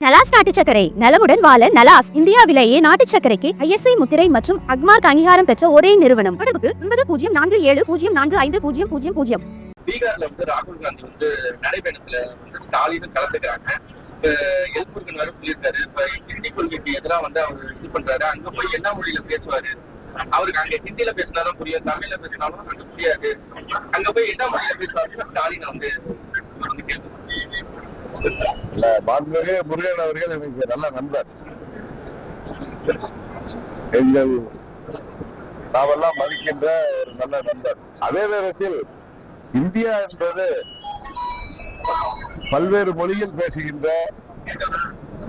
நலாஸ் நாட்டு சர்க்கரை நலமுடன் வாழ நலாஸ் இந்தியாவிலேயே நாட்டு சர்க்கரைக்கு ISI முத்திரை மற்றும் அக்மார்க் அங்கீகாரம் பெற்ற ஒரே நிறுவனம். தொடர்புக்கு 9047050000. பீகார்ல ராகுல் காந்தி நடைபயணத்துல ஸ்டாலினும் கலந்துக்கிறாங்க. எல்முருகன் வேற சொல்லியிருக்காரு, இப்ப ஹிந்தி கொள்கைக்கு எதிராக அவர் இது பண்றாரு. அங்க போய் என்ன மொழியில பேசுவாரு? அவருக்கு அங்க ஹிந்தியில பேசினாலும் புரியாது, தமிழ்ல பேசினாலும் அங்க புரியாது. அங்க போய் என்ன மொழியில பேசுவாருன்னு ஸ்டாலின் கேள்வி. மாண்புமிகு முருகன் அவர்கள் எனக்கு நல்ல நண்பர். எங்கள் நாமெல்லாம் மதிக்கின்ற ஒரு நல்ல நண்பர். அதே நேரத்தில் இந்தியா என்பது பல்வேறு மொழியில் பேசுகின்ற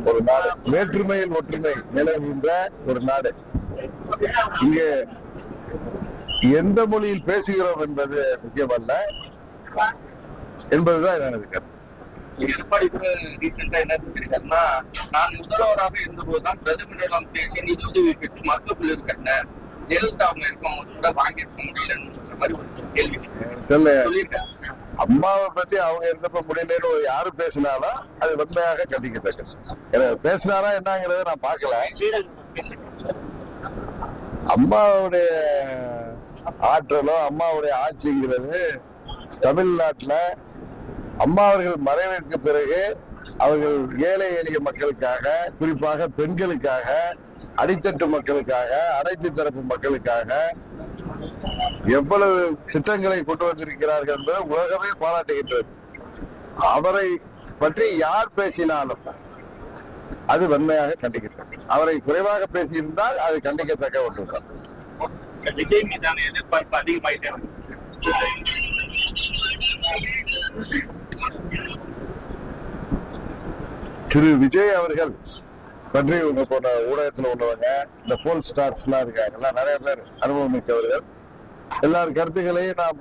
ஒரு நாடு, வேற்றுமையில் ஒற்றுமை நிலவுகின்ற ஒரு நாடு. இங்கே எந்த மொழியில் பேசுகிறோம் என்பது முக்கியமல்ல என்பதுதான் எனது கருத்து. எடப்பாடி கூட ரீசெண்டா என்ன செஞ்சிருக்காருன்னா, நான் முதல்வராக இருந்தபோதுதான் பிரதமரிடம் பேசி நிதியுதவி பெற்று மருத்துவ கட்டினேன், ஜெயலலிதா அவங்க இருக்கவங்க கூட வாங்கியிருக்க முடியலன்னு மாதிரி ஒரு கேள்வி சொல்லியிருக்காரு. அம்மாவை பத்தி அவங்க இருந்தப்ப முடியலன்னு யாரு பேசினாலும் அது வன்மையாக கண்டிக்கத்தக்கது. பேசினாரா என்னங்கிறத நான் பார்க்கல. அம்மாவுடைய ஆற்றலோ அம்மாவுடைய ஆட்சிங்கிறது தமிழ்நாட்டுல அம்மா அவர்கள் மறைவிற்கு பிறகு அவர்கள் ஏழை எளிய மக்களுக்காக, குறிப்பாக பெண்களுக்காக, அடித்தட்டு மக்களுக்காக, அனைத்து தரப்பு மக்களுக்காக எவ்வளவு திட்டங்களை கொண்டு வந்திருக்கிறார்கள் என்பதை உலகமே பாராட்டுகின்றது. அவரை பற்றி யார் பேசினாலும் அது வன்மையாக கண்டிக்கிறது. அவரை குறைவாக பேசியிருந்தால் அது கண்டிக்கத்தக்க ஒன்றுதான். விஜய் மீதான எதிர்பார்ப்பு அதிகமாயிட்டே திரு விஜய் அவர்கள் பற்றி உங்க போன ஊடகத்தில் உள்ளவங்க, இந்த போல் ஸ்டார்ஸ் எல்லாம் இருக்காங்க, நிறைய பேர் அனுபவம் மிக்கவர்கள். எல்லார் கருத்துக்களையும் நாம்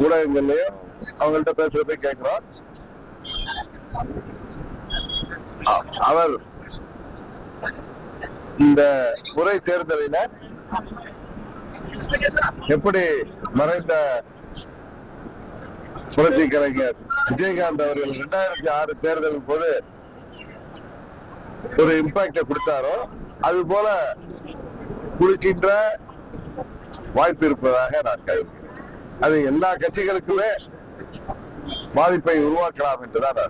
ஊடகங்கள்லயும் அவங்கள்ட்ட பேசுறதை கேட்கிறோம். அவர் இந்த முறை தேர்தலில் எப்படி மறைந்த புரட்சி கலைஞர் விஜயகாந்த் அவர்கள் 2006 தேர்தலின் போது ஒரு இம்பாக்ட கொடுத்தாரோ அது போல கொடுக்கின்ற வாய்ப்பு இருப்பதாக நான் கருதுகிறேன். அது எல்லா கட்சிகளுக்குமே பாதிப்பை உருவாக்கலாம் என்றுதான்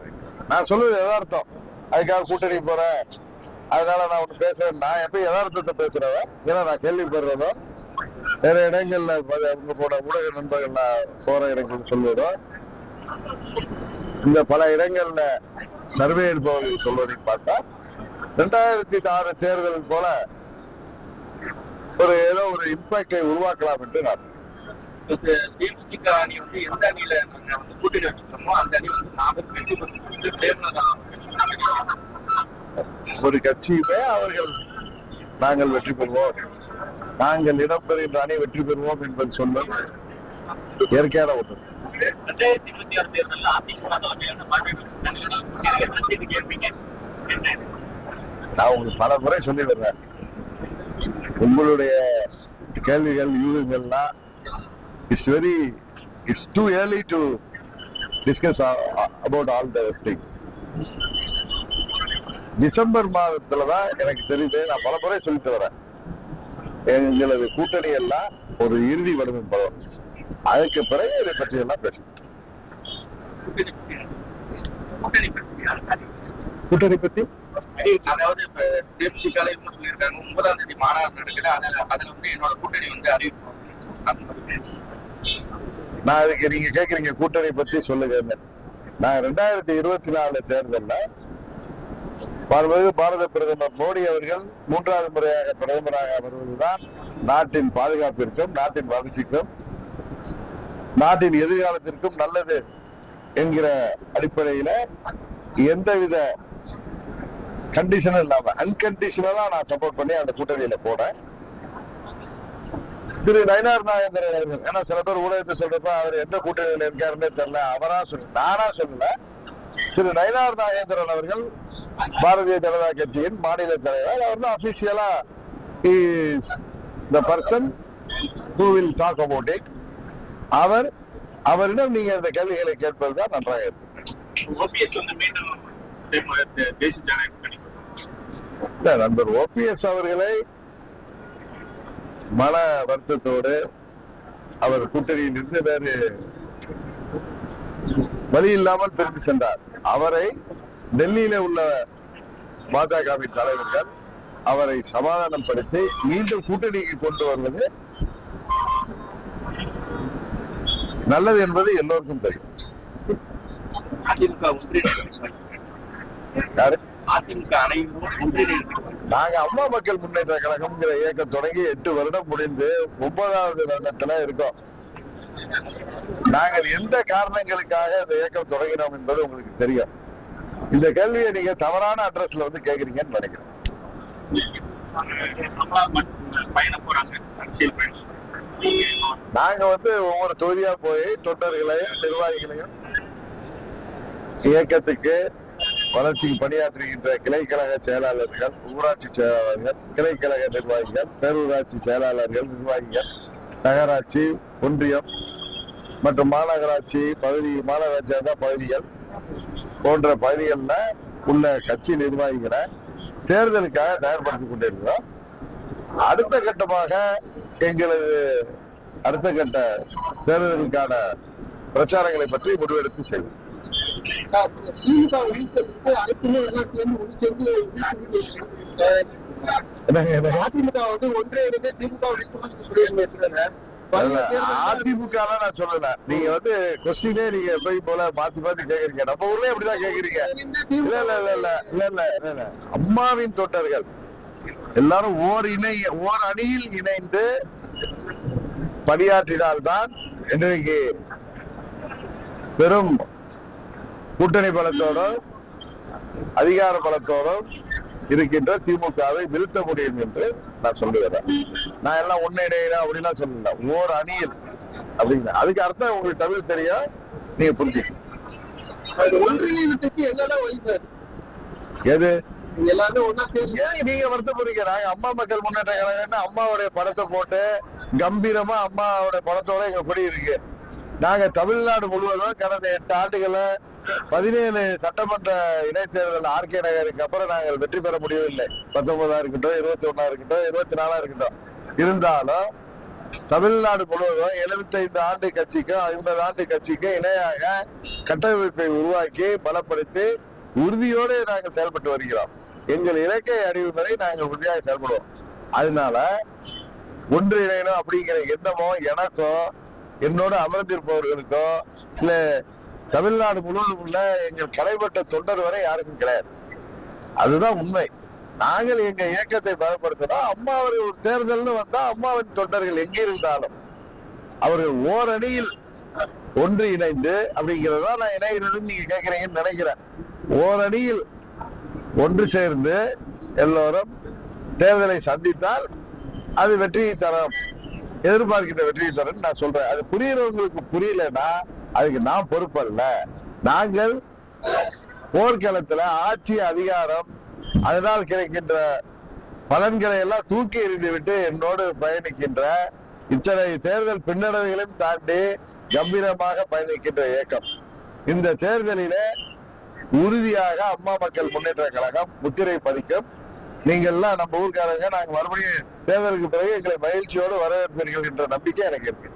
நான் சொல்லுவது யதார்த்தம். அதுக்காக கூட்டணி போறேன், அதனால நான் ஒண்ணு பேசுறேன். நான் எப்ப யதார்த்தத்தை பேசுறவன், ஏன்னா நான் கேள்விப்படுறதும் வேற இடங்கள்ல உங்க போன ஊடக நண்பர்கள் நான் போற இடங்கள் சொல்வதும், இந்த பல இடங்கள்ல சர்வே எடுப்பவர்கள் சொல்வதை பார்த்தா 2006 தேர்தல் போல ஏதோ ஒரு இம்பாக்டை உருவாக்கலாம் என்று நான் தேமுதிக அணி எந்த அணியில கூட்டணி வச்சுக்கிறோமோ அந்த அணி ஒரு கட்சியுமே அவர்கள் நாங்கள் வெற்றி பெறுவோம், நாங்கள் இடம்பெறுகின்ற அணி வெற்றி பெறுவோம் என்பது சொல்வது இயற்கையான ஒன்று. 2026 தேர்தலில் அதிமுக நான் உங்களுக்கு பல முறை சொல்லி வர்றேன், உங்களுடைய கேள்விகள் யூகங்கள்லாம் it's too early to discuss about all those things. December மாதத்துலதான் எனக்கு தெரியுது. நான் பல முறை சொல்லிட்டு வரேன், எங்களது கூட்டணி எல்லாம் ஒரு இறுதி வடிவம் படம். அதுக்கு பிறகு இதை பற்றி எல்லாம் பேசும். கூட்டணி பத்தி அதாவது இப்ப தேமுதிக சொல்லியிருக்காங்க 9ஆம் தேதி மாநாடு நடக்குது, அதுல என்னோட கூட்டணி அறிவிப்போம். நான் அதுக்கு நீங்க கேக்குறீங்க கூட்டணி பத்தி சொல்லுங்க. நான் 2024 தேர்தல்ல பாரத பிரதமர் மோடி அவர்கள் 3வது முறையாக பிரதமராக வருவதுதான் நாட்டின் பாதுகாப்பிற்கும், நாட்டின் வளர்ச்சிக்கும், நாட்டின் எதிர்காலத்திற்கும் நல்லது என்கிற அடிப்படையில எந்தவித கண்டிஷனும் இல்லாம அன்கண்டிஷனலா நான் சப்போர்ட் பண்ணி அந்த கூட்டணியில போனேன். திரு நயினார் நாகேந்திரன் அவர்கள், ஏன்னா சில பேர் ஊடகத்தை சொல்றப்ப அவர் எந்த கூட்டணியில இருக்காருன்னே தெரியல, அவரா சொல்லு, நானா சொல்லல, திரு நயினார் நாகேந்திரன் அவர்கள் பாரதிய ஜனதா கட்சியின் மாநில தலைவர். அவர் தான் அபிஷியலா the person who will talk about it. அவரிடம் நீங்க இந்த கேள்விகளை கேட்பதுதான் நன்றாக இருக்கு. தேசிய ஜனநாயக கூட்டணி. நண்பர் ஓபிஎஸ் அவர்களை மன வருத்தத்தோடு அவர் கூட்டணியில் இருந்து வேறு வழி இல்லாமல் பிரிந்து சென்றார். அவரை டெல்லியில உள்ள பாஜகவின் தலைவர்கள் அவரை சமாதானம் படுத்தி மீண்டும் கூட்டணிக்கு கொண்டு வருவது நல்லது என்பது எல்லோருக்கும் தெரியும். அதிமுக நாங்க அம்மா மக்கள் முன்னேற்ற கழகம்ங்கிற இயக்கம் தொடங்கி 8 வருடம் முடிந்து 9வது வருடத்துல இருக்கோம். நாங்கள் எந்த காரணங்களுக்காக இந்த இயக்கம் தொடங்கினோம் என்பது உங்களுக்கு தெரியும். இந்த கேள்வியை நீங்க தவறான அட்ரஸ்ல வந்து கேக்குறீங்கன்னு நினைக்கிறேன். நாங்க வந்து ஒவ்வொரு தொகுதியா போய் தொண்டர்களையும் நிர்வாகிகளையும் இயக்கத்துக்கு வளர்ச்சிக்கு பணியாற்றுகின்ற கிளைக்கழக செயலாளர்கள், ஊராட்சி செயலாளர்கள், கிளைக்கழக நிர்வாகிகள், பேரூராட்சி செயலாளர்கள், நிர்வாகிகள், நகராட்சி, ஒன்றியம் மற்றும் மாநகராட்சி பகுதி, மாநகராட்சி பகுதிகள் போன்ற பகுதிகளில் உள்ள கட்சி நிர்வாகிகளை தேர்தலுக்காக தயார்படுத்திக் கொண்டிருக்கிறோம். அடுத்த கட்டமாக எங்களது அடுத்த கட்ட தேர்தலுக்கான பிரச்சாரங்களை பற்றி முடிவெடுத்து செய்வோம். அதிமுக நான் சொல்லல, நீங்க வந்து கொஸ்டினே நீங்க போய் போல மாத்தி மாத்தி கேக்குறீங்க. நம்ம ஊர்லயே அப்படிதான் கேக்குறீங்க. இல்ல இல்ல இல்ல இல்ல இல்ல இல்ல இல்ல அம்மாவின் தொண்டர்கள் எல்லாரும் ஓர் அணியில் இணைந்து பணியாற்றினால்தான் இன்றைக்கு பெரும் கூட்டணி பலத்தோடும் அதிகார பலத்தோடும் இருக்கின்ற திமுகவை வீழ்த்த முடியும் என்று நான் சொல்லுகிறேன். நான் எல்லாம் ஒன்னிடையில அப்படிலாம் சொல்லல, ஓர் அணியில் அப்படின்னா அதுக்கு அர்த்தம் உங்களுக்கு தமிழ் தெரியும், நீங்க புரிஞ்சுக்கணும். எது நீங்க வருத்தப்படுறீங்க? நாங்க அம்மா மக்கள் முன்னேற்ற கழகம்னு அம்மாவுடைய படத்தை போட்டு கம்பீரமா அம்மாவோட படத்தோட எங்க கொடி இருக்கு. நாங்க தமிழ்நாடு முழுவதும் கடந்த 8 ஆண்டுகள 17 சட்டமன்ற இடைத்தேர்தல் ஆர்கே நகருக்கு அப்புறம் நாங்கள் வெற்றி பெற முடியவில்லை. 19 இருக்கட்டும், 21 இருக்கட்டும், 24 இருக்கட்டும். இருந்தாலும் தமிழ்நாடு முழுவதும் 75 ஆண்டு கட்சிக்கும் 50 ஆண்டு கட்சிக்கும் இணையாக கட்டமைப்பை உருவாக்கி பலப்படுத்தி உறுதியோடு நாங்கள் செயல்பட்டு வருகிறோம். எங்கள் இலக்கை அடையும் வரை நாங்கள் உறுதியாக செயல்படுவோம். அதனால ஒன்று இணையணும் அப்படிங்கிற எண்ணமோ எனக்கும் என்னோட அமர்ந்திருப்பவர்களுக்கும் சில தமிழ்நாடு முழுவதும் உள்ள எங்கள் கடைப்பட்ட தொண்டர் வரை யாருக்கும் கிடையாது. அதுதான் உண்மை. நாங்கள் எங்க இயக்கத்தை பலப்படுத்தினோம். அம்மா அவர்கள் ஒரு தேர்தல்னு வந்தா அம்மாவின் தொண்டர்கள் எங்கே இருந்தாலும் அவர்கள் ஓரணியில் ஒன்று இணைந்து அப்படிங்கிறதா நான் இணைகிறது நீங்க கேட்கறீங்கன்னு நினைக்கிறேன். ஓரணியில் ஒன்று சேர்ந்து எல்லோரும் தேர்தலை சந்தித்தால் அது வெற்றியை தரும், எதிர்பார்க்கின்ற வெற்றியை தரும் நான் சொல்றேன். அது புரியறவங்களுக்கு புரியலன்னா அதுக்கு நான் பொறுப்பல்ல. நாங்கள் போர்க்களத்துல ஆட்சி அதிகாரம் அதனால் கிடைக்கின்ற பலன்களை எல்லாம் தூக்கி எறிந்து விட்டு என்னோடு பயணிக்கின்ற இத்தனை தேர்தல் பின்னடைவுகளையும் தாண்டி கம்பீரமாக பயணிக்கின்ற இயக்கம். இந்த தேர்தலிலே உறுதியாக அம்மா மக்கள் முன்னேற்ற கழகம் முத்திரை பதிக்கும். நீங்கள்லாம் நம்ம ஊர்க்காரங்க, நாங்க மறுபடியும் தேர்தலுக்கு பிறகு எங்களை மகிழ்ச்சியோடு வரவேற்பீர்கள் என்ற நம்பிக்கை எனக்கு இருக்கு.